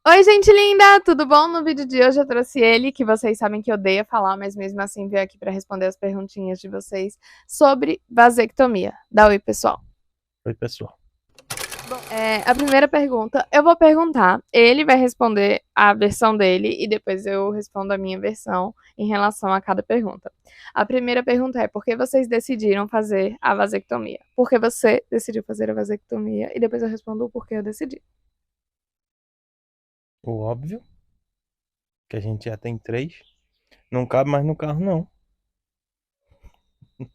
Oi, gente linda! Tudo bom? No vídeo de hoje eu trouxe ele, que vocês sabem que odeia falar, mas mesmo assim veio aqui para responder as perguntinhas de vocês sobre vasectomia. Dá oi, pessoal. Oi, pessoal. Bom, a primeira pergunta, eu vou perguntar, ele vai responder a versão dele e depois eu respondo a minha versão em relação a cada pergunta. A primeira pergunta é: por que vocês decidiram fazer a vasectomia? Por que você decidiu fazer a vasectomia? E depois eu respondo o porquê eu decidi. O óbvio, que a gente já tem três. Não cabe mais no carro, não.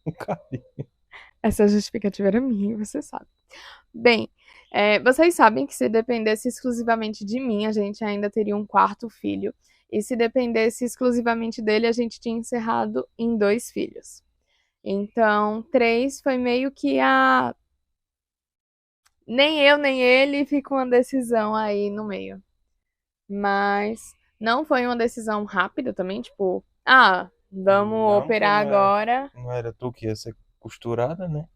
Não cabe. Essa justificativa era minha, você sabe. Bem, vocês sabem que se dependesse exclusivamente de mim, a gente ainda teria um quarto filho. E se dependesse exclusivamente dele, a gente tinha encerrado em dois filhos. Então, três foi meio que a. Nem eu, nem ele, fica uma decisão aí no meio. Mas não foi uma decisão rápida também, tipo, vamos Não, porque operar agora. não era tu que ia ser costurada, né?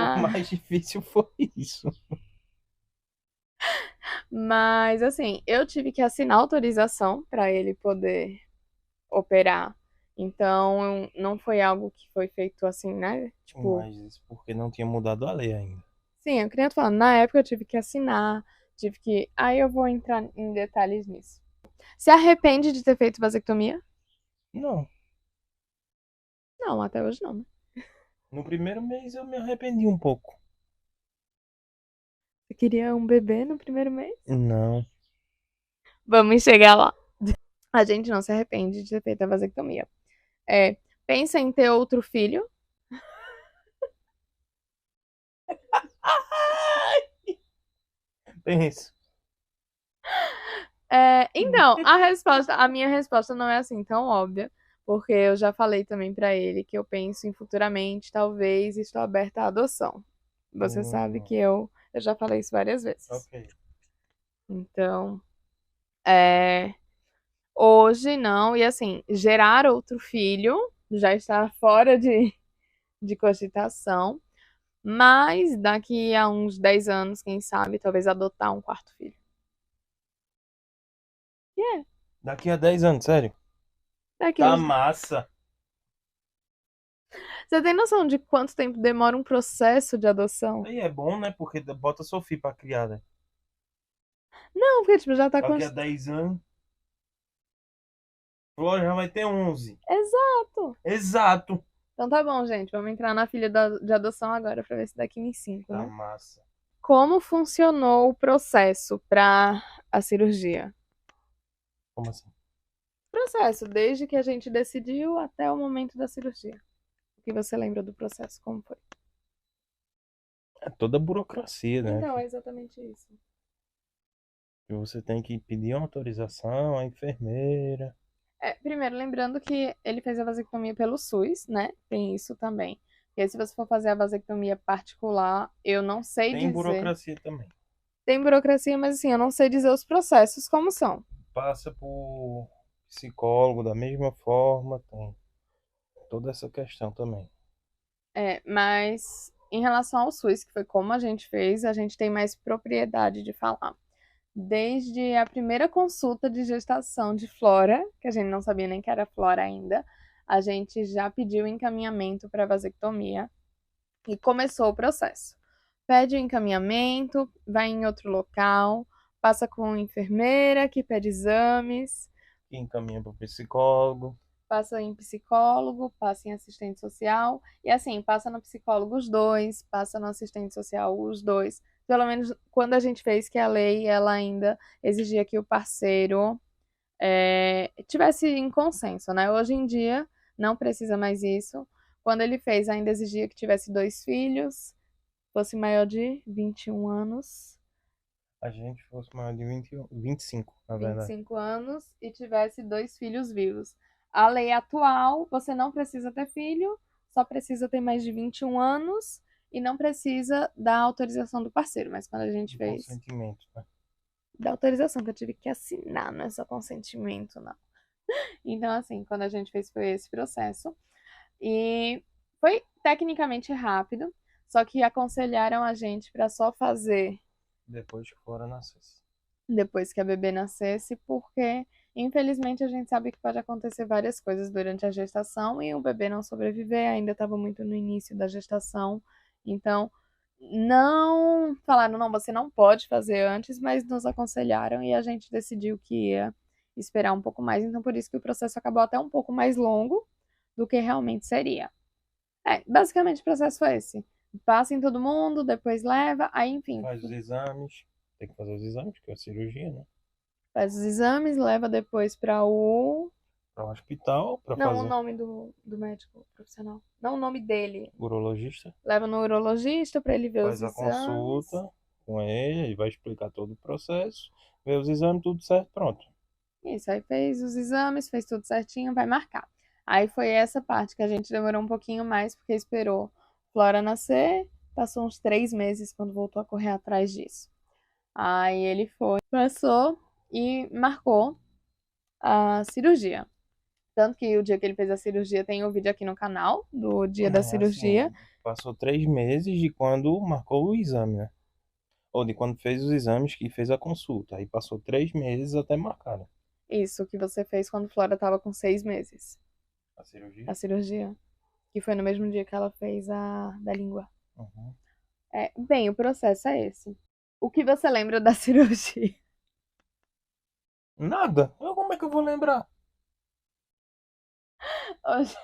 O Mas, mais difícil foi isso. mas assim, eu tive que assinar autorização para ele poder operar. Então, não foi algo que foi feito assim, né? Tipo, Mas isso porque não tinha mudado a lei ainda. sim, eu queria falar, na época eu tive que assinar, tive que. Aí eu vou entrar em detalhes nisso. Se arrepende de ter feito vasectomia? Não. Não, até hoje não, né? No primeiro mês eu me arrependi um pouco. Você queria um bebê no primeiro mês? Não. Vamos chegar lá. A gente não se arrepende de ter feito a vasectomia. É, pensa em ter outro filho? Pensa. Então, a minha resposta não é assim tão óbvia, porque eu já falei também pra ele que eu penso em futuramente, talvez, estou aberta à adoção. Você sabe Hum, que eu já falei isso várias vezes. ok. Então, é, hoje não, e assim, gerar outro filho já está fora de cogitação, mas daqui a uns 10 anos, quem sabe, talvez adotar um quarto filho. E é, Daqui a 10 anos, sério? daqui a Tá uns... massa. Você tem noção de quanto tempo demora um processo de adoção? Aí é bom, né? Porque bota Sofia pra criar, né? Não, porque tipo, já tá Daqui a 10 anos, Flora já vai ter 11. Exato! Exato. Então tá bom, gente. Vamos entrar na filha de adoção agora pra ver se daqui em 5, Tá né? massa. Como funcionou o processo para a cirurgia? Como assim? Processo, desde que a gente decidiu até o momento da cirurgia. O que você lembra do processo? Como foi? É toda burocracia, né, Então, é filho? exatamente isso. Que você tem que pedir uma autorização à enfermeira. Primeiro, lembrando que ele fez a vasectomia pelo SUS, né? Tem isso também. E aí, se você for fazer a vasectomia particular, eu não sei Tem dizer. burocracia também. Tem burocracia, mas assim, eu não sei dizer os processos como são. Passa por psicólogo da mesma forma, tem toda essa questão também. Mas em relação ao SUS, que foi como a gente fez, a gente tem mais propriedade de falar. Desde a primeira consulta de gestação de Flora, que a gente não sabia nem que era Flora ainda, a gente já pediu encaminhamento para vasectomia e começou o processo. Pede o encaminhamento, vai em outro local, passa com enfermeira que pede exames, E encaminha para o psicólogo. passa em psicólogo, passa em assistente social, e assim, passa no psicólogo os dois, passa no assistente social os dois. Pelo menos quando a gente fez que a lei, ela ainda exigia que o parceiro tivesse em consenso, né? Hoje em dia, não precisa mais isso. Quando ele fez, ainda exigia que tivesse dois filhos, fosse maior de 21 anos, A gente fosse maior de 25, na vinte e verdade. cinco anos, e tivesse dois filhos vivos. A lei atual, você não precisa ter filho, só precisa ter mais de 21 anos e não precisa da autorização do parceiro. Mas quando a gente Do fez, consentimento, né? da autorização que eu tive que assinar, não é só consentimento, não. Então, assim, quando a gente fez foi esse processo. E foi tecnicamente rápido, só que aconselharam a gente para só fazer Depois que fora nascesse. depois que a bebê nascesse, porque infelizmente a gente sabe que pode acontecer várias coisas durante a gestação e o bebê não sobreviver, ainda estava muito no início da gestação, então não falaram, não, você não pode fazer antes, mas nos aconselharam e a gente decidiu que ia esperar um pouco mais, então por isso que o processo acabou até um pouco mais longo do que realmente seria. Basicamente o processo foi esse. Passa em todo mundo, depois leva, aí enfim, Faz os exames. Tem que fazer os exames, que é a cirurgia, né? faz os exames, leva depois para o. Para o hospital, para Não, o fazer nome do médico profissional. Não o nome dele. urologista. Leva no urologista para ele ver os Faz a exames. consulta com ele vai explicar todo o processo. Vê os exames, tudo certo, pronto. Isso, aí fez os exames, fez tudo certinho, vai marcar. Aí foi essa parte que a gente demorou um pouquinho mais, porque esperou Flora nascer, passou uns 3 meses quando voltou a correr atrás disso. Aí ele foi, passou e marcou a cirurgia. Tanto que o dia que ele fez a cirurgia tem o vídeo aqui no canal do dia da É cirurgia. assim, passou 3 meses de quando marcou o exame, né? Ou de quando fez os exames que fez a consulta. Aí passou 3 meses até marcar, né? Isso que você fez quando Flora estava com 6 meses. A cirurgia. A cirurgia. Que foi no mesmo dia que ela fez a da língua. Uhum. Bem, o processo é esse. O que você lembra da cirurgia? Nada. Como é que eu vou lembrar? Hoje-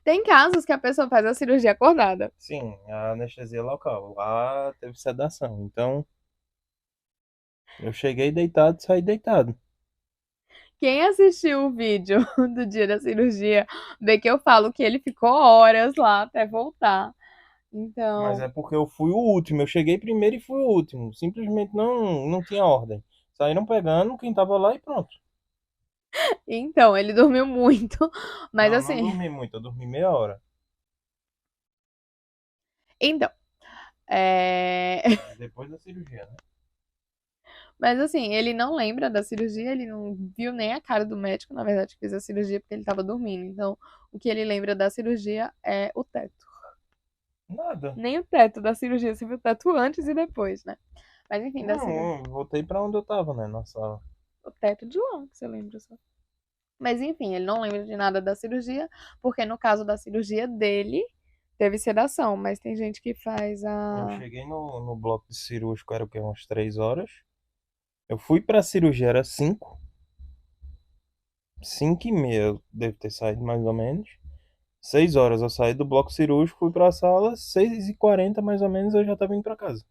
Tem casos que a pessoa faz a cirurgia acordada. Sim, a anestesia local. Lá teve sedação. Então, eu cheguei deitado e saí deitado. Quem assistiu o vídeo do dia da cirurgia vê que eu falo que ele ficou horas lá até voltar. Mas Então, é porque eu fui o último. Eu cheguei primeiro e fui o último. Simplesmente não tinha ordem. Saíram pegando quem tava lá e pronto. ele dormiu muito, mas Não assim, dormi muito. Eu dormi meia hora. então, é... Depois da cirurgia, né? mas assim, ele não lembra da cirurgia, ele não viu nem a cara do médico, na verdade, que fez a cirurgia porque ele tava dormindo. Então, o que ele lembra da cirurgia é o teto. Nada. Nem o teto da cirurgia, você viu o teto antes e depois, né? Mas enfim, da cirurgia. Não, eu voltei pra onde eu tava, né? Na sala. O teto de lá, que você lembra só. Mas enfim, ele não lembra de nada da cirurgia, porque no caso da cirurgia dele, teve sedação, mas tem gente que faz Eu a. cheguei no bloco de cirúrgico, era o quê? Umas 3 horas. Eu fui pra cirurgia, era 5. 5h30 eu devo ter saído mais ou menos. 6 horas eu saí do bloco cirúrgico, fui pra sala. 6h40 mais ou menos eu já tava indo pra casa.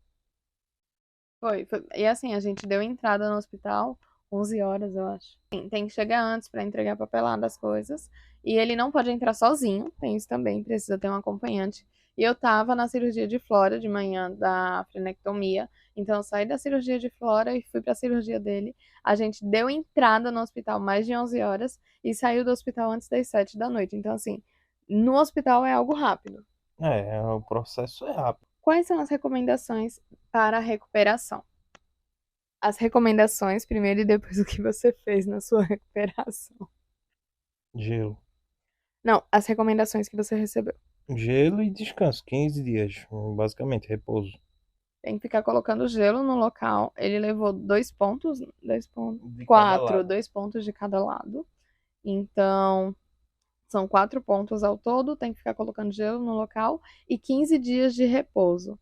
Foi. E assim, a gente deu entrada no hospital 11 horas, eu acho. Tem que chegar antes para entregar papelada das coisas. E ele não pode entrar sozinho, tem isso também, precisa ter um acompanhante. E eu tava na cirurgia de Flora de manhã da frenectomia. Então eu saí da cirurgia de Flora e fui pra cirurgia dele. A gente deu entrada no hospital mais de 11 horas e saiu do hospital antes das 7 da noite. Então, assim, no hospital é algo rápido. O processo é rápido. Quais são as recomendações para a recuperação? As recomendações primeiro e depois o que você fez na sua recuperação. Gelo. Não, as recomendações que você recebeu. Gelo e descanso, 15 dias, basicamente, repouso. Tem que ficar colocando gelo no local. Ele levou 2 pontos, 2 pontos, De cada quatro, lado. 2 pontos de cada lado. Então, são 4 pontos ao todo. Tem que ficar colocando gelo no local e 15 dias de repouso.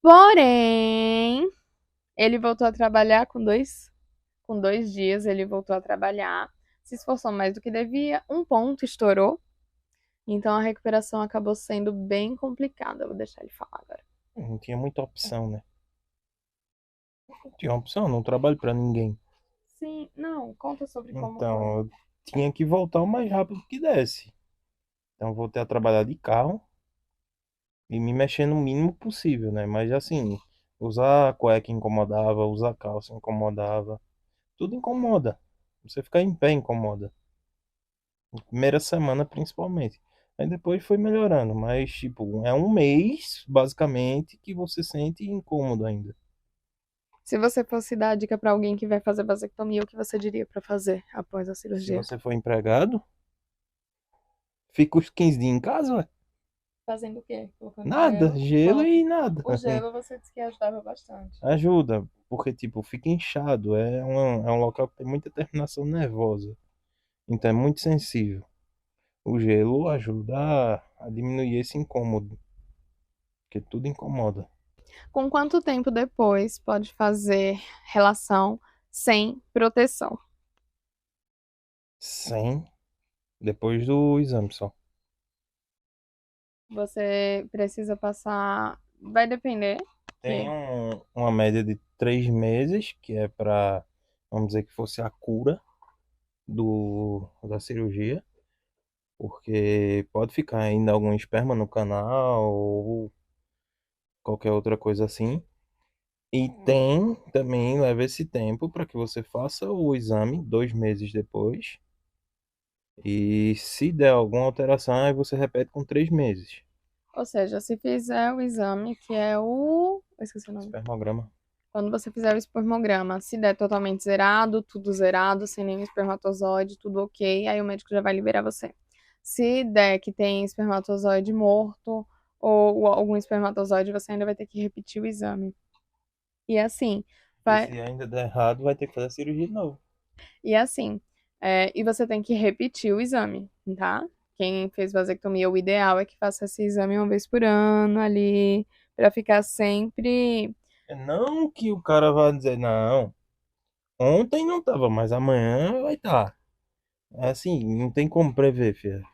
Porém, ele voltou a trabalhar com dois dias. Ele voltou a trabalhar, se esforçou mais do que devia. 1 ponto estourou. Então a recuperação acabou sendo bem complicada. Eu vou deixar ele falar agora. Não tinha muita opção, né? Não tinha opção, não trabalho pra ninguém. Sim, não, conta sobre como foi. Então, eu tinha que voltar o mais rápido que desse. Então, eu voltei a trabalhar de carro e me mexer no mínimo possível, né? Mas, assim, usar cueca incomodava, usar calça incomodava. Tudo incomoda. Você ficar em pé incomoda. Primeira semana, principalmente. Aí depois foi melhorando, mas, tipo, é um mês, basicamente, que você sente incômodo ainda. Se você fosse dar a dica pra alguém que vai fazer vasectomia, o que você diria pra fazer após a Se cirurgia? você for empregado, fica os 15 dias em casa, ué. Fazendo o quê? Colocando Nada, gelo. gelo e nada. O gelo você disse que ajudava bastante. Ajuda. porque, tipo, fica inchado. É um local que tem muita terminação nervosa. Então é muito sensível. O gelo ajuda a diminuir esse incômodo, porque tudo incomoda. Com quanto tempo depois pode fazer relação sem proteção? Sem, depois do exame só. Você precisa passar. Vai depender. Tem Que... uma média de 3 meses, que é para, vamos dizer que fosse a cura da cirurgia, porque pode ficar ainda algum esperma no canal ou qualquer outra coisa assim. E tem também, leva esse tempo para que você faça o exame 2 meses depois. E se der alguma alteração, aí você repete com 3 meses. Ou seja, se fizer o exame, que é o. Eu esqueci o nome. Espermograma. Quando você fizer o espermograma, se der totalmente zerado, tudo zerado, sem nenhum espermatozoide, tudo ok, aí o médico já vai liberar você. Se der que tem espermatozoide morto ou algum espermatozoide, você ainda vai ter que repetir o exame. E assim, E vai, se ainda der errado, vai ter que fazer a cirurgia de novo. e assim, e você tem que repetir o exame, tá? Quem fez vasectomia, o ideal é que faça esse exame uma vez por ano ali, pra ficar sempre. É não que o cara vá dizer, não, ontem não tava, mas amanhã vai estar. É assim, não tem como prever, filho.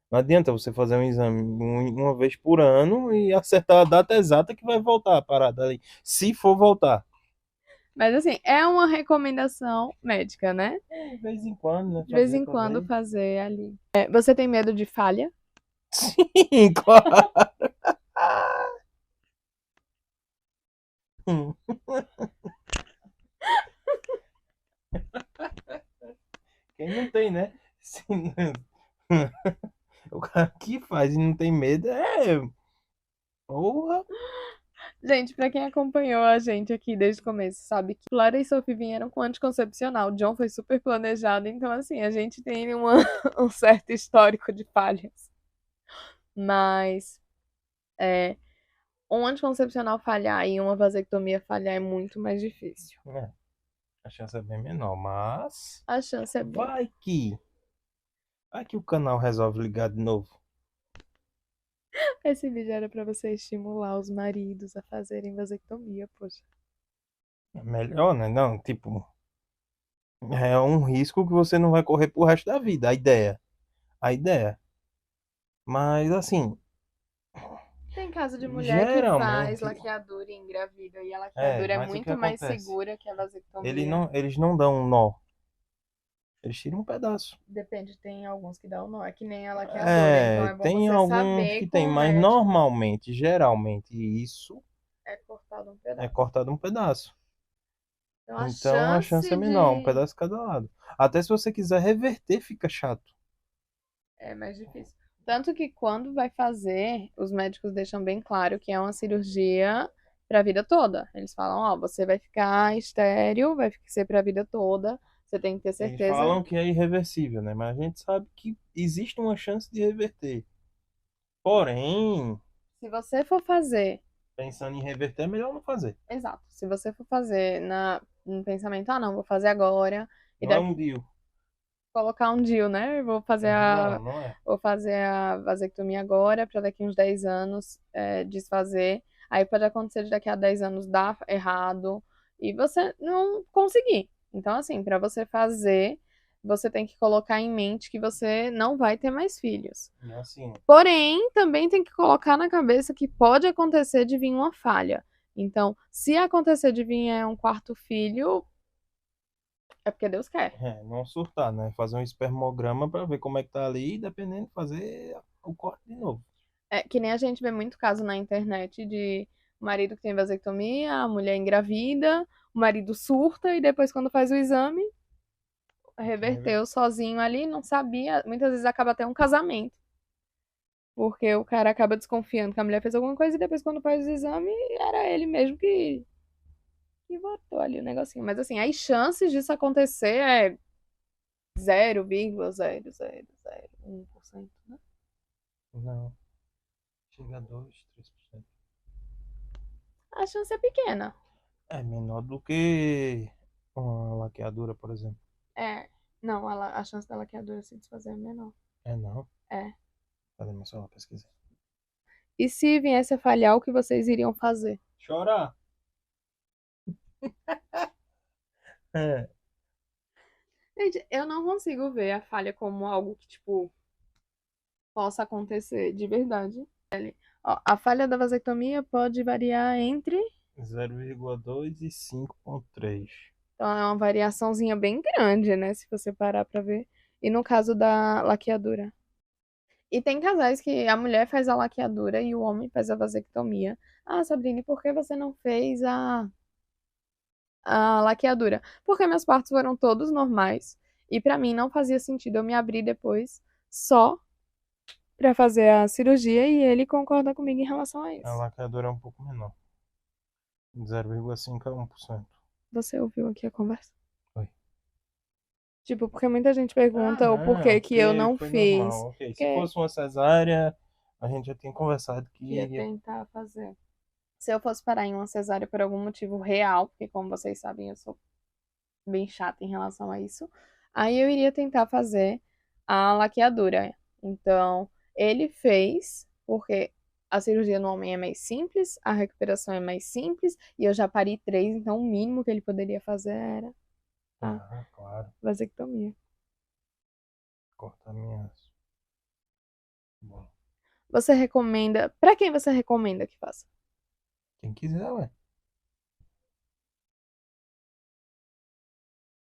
Não adianta você fazer um exame uma vez por ano e acertar a data exata que vai voltar a parada ali. Se for voltar. Mas assim, é uma recomendação médica, né? De vez em quando, né? De vez Fazer em pra quando ver. fazer ali. Você tem medo de falha? Sim, claro. Quem não tem, né? Se o cara que faz e não tem medo é. Porra. Gente, pra quem acompanhou a gente aqui desde o começo, sabe que Clara e Sophie vieram com anticoncepcional. O John foi super planejado, então assim, a gente tem um certo histórico de falhas. Mas é, um anticoncepcional falhar e uma vasectomia falhar é muito mais difícil. É, a chance é bem menor, mas. A chance é boa. Vai que. Vai que o canal resolve ligar de novo. Esse vídeo era pra você estimular os maridos a fazerem vasectomia, poxa. É melhor, né? Não, tipo. É um risco que você não vai correr pro resto da vida. A ideia. A ideia. Mas assim, Tem caso de mulher que faz geralmente. laqueadura e engravida, e a É, laqueadura é mas o que muito mais acontece? segura que a vasectomia. Eles não dão um nó. Eles tiram um pedaço. Depende, tem alguns que dão nó, é que nem a laqueadora, então É, é bom tem você alguns saber que com tem, o mas médico. normalmente, geralmente, isso É cortado um é pedaço. cortado um pedaço. Então a Então a chance chance é menor, um de. pedaço cada lado. Até se você quiser reverter, fica chato. É mais difícil. Tanto que quando vai fazer, os médicos deixam bem claro que é uma cirurgia para a vida toda. Eles falam, ó, você vai ficar estéril, vai ser para a vida toda. Você tem que ter Eles certeza. falam que é irreversível, né? Mas a gente sabe que existe uma chance de reverter. Porém, Se você for fazer, pensando em reverter, é melhor não fazer. exato, se você for fazer no pensamento, ah, não, vou fazer agora e Não é daqui um deal. colocar um DIU, né? Não, não é. Vou fazer a vasectomia agora para daqui uns 10 anos desfazer. Aí pode acontecer de daqui a 10 anos dar errado e você não conseguir. Então, assim, para você fazer, você tem que colocar em mente que você não vai ter mais filhos. E assim, Porém, também tem que colocar na cabeça que pode acontecer de vir uma falha. Então, se acontecer de vir um quarto filho, é porque Deus quer. não surtar, né? Fazer um espermograma pra ver como é que tá ali e dependendo, fazer o corte de novo. É que nem a gente vê muito caso na internet de marido que tem vasectomia, a mulher engravida, o marido surta e depois, quando faz o exame, reverteu sozinho ali, não sabia. Muitas vezes acaba até um casamento. Porque o cara acaba desconfiando que a mulher fez alguma coisa e depois, quando faz o exame, era ele mesmo que botou ali o negocinho. Mas assim, as chances disso acontecer é 0,0001%, né? Não, chega a 2, 3%. A chance é pequena. É menor do que uma laqueadura, por exemplo. É, não, a chance da laqueadura se desfazer é menor. É não. É. Cadê meu celular? Pesquisa. E se viesse a falhar, o que vocês iriam fazer? Chora! É. Gente, eu não consigo ver a falha como algo que, tipo, possa acontecer de verdade. Ó, a falha da vasectomia pode variar entre. 0,2 e 5,3. Então, é uma variaçãozinha bem grande, né? Se você parar pra ver. E no caso da laqueadura. E tem casais que a mulher faz a laqueadura e o homem faz a vasectomia. Ah, Sabrine, por que você não fez a laqueadura? Porque meus partos foram todos normais. E pra mim não fazia sentido eu me abrir depois só pra fazer a cirurgia e ele concorda comigo em relação a A isso. laqueadura é um pouco menor. 0,5 a 1%. Você ouviu aqui a conversa? Oi. Tipo, porque muita gente Ah, pergunta o porquê não, que eu porque não foi fiz. normal. Ok, se Que fosse uma cesárea, a gente já tinha conversado que ia tentar fazer. Se eu fosse parar em uma cesárea por algum motivo real, porque como vocês sabem, eu sou bem chata em relação a isso, aí eu iria tentar fazer a laqueadura. Então, ele fez, porque a cirurgia no homem é mais simples, a recuperação é mais simples, e eu já parei 3, então o mínimo que ele poderia fazer era a Ah, claro. vasectomia. Cortar minhas. Bom, Você recomenda. Pra quem você recomenda que faça? quem quiser, ué.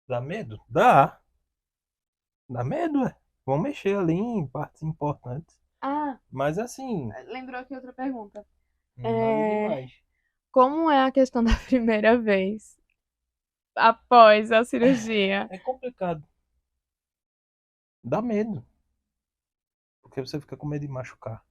Dá medo? Dá. Dá medo, ué. Vão mexer ali em partes importantes. Ah, Mas assim, lembrou aqui outra pergunta. nada É, demais. como é a questão da primeira vez após a cirurgia? É complicado. Dá medo. Porque você fica com medo de machucar.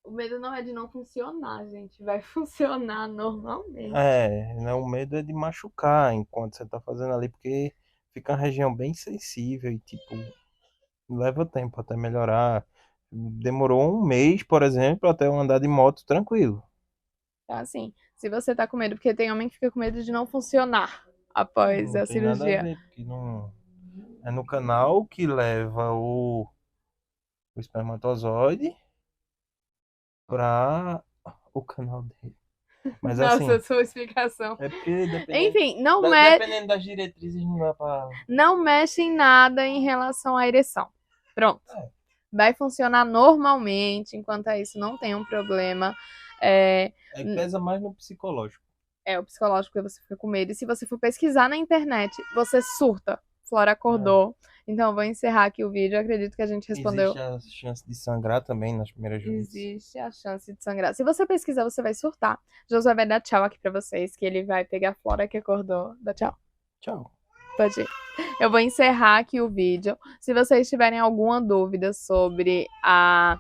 O medo não é de não funcionar, gente. Vai funcionar normalmente. É, né, o medo é de machucar enquanto você tá fazendo ali, porque fica uma região bem sensível e, tipo, leva tempo até melhorar. Demorou um mês, por exemplo, até eu andar de moto tranquilo. Então, assim, se você tá com medo, porque tem homem que fica com medo de não funcionar após Não a tem nada a cirurgia. ver, porque não é no canal que leva o espermatozoide para o canal dele. Mas Nossa, assim, sua explicação. é porque Enfim, dependendo das diretrizes não dá pra. não mexe em nada em relação à ereção. Pronto. É, Vai funcionar normalmente, enquanto a isso não tem um problema. É, é que pesa mais no psicológico. é o psicológico que você fica com medo. E se você for pesquisar na internet, você surta. Flora É. acordou. Então, eu vou encerrar aqui o vídeo. Eu acredito que a gente respondeu. Existe a chance de sangrar também nas primeiras vezes. Existe a chance de sangrar. Se você pesquisar, você vai surtar. Josué vai dar tchau aqui pra vocês, que ele vai pegar a Flora que acordou. Dá tchau. Tchau. Pode ir. Eu vou encerrar aqui o vídeo. Se vocês tiverem alguma dúvida sobre a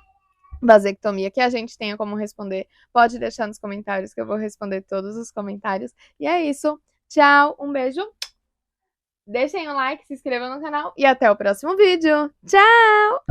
vasectomia que a gente tenha como responder, pode deixar nos comentários que eu vou responder todos os comentários. E é isso. Tchau, um beijo. Deixem o like, se inscrevam no canal e até o próximo vídeo. Tchau!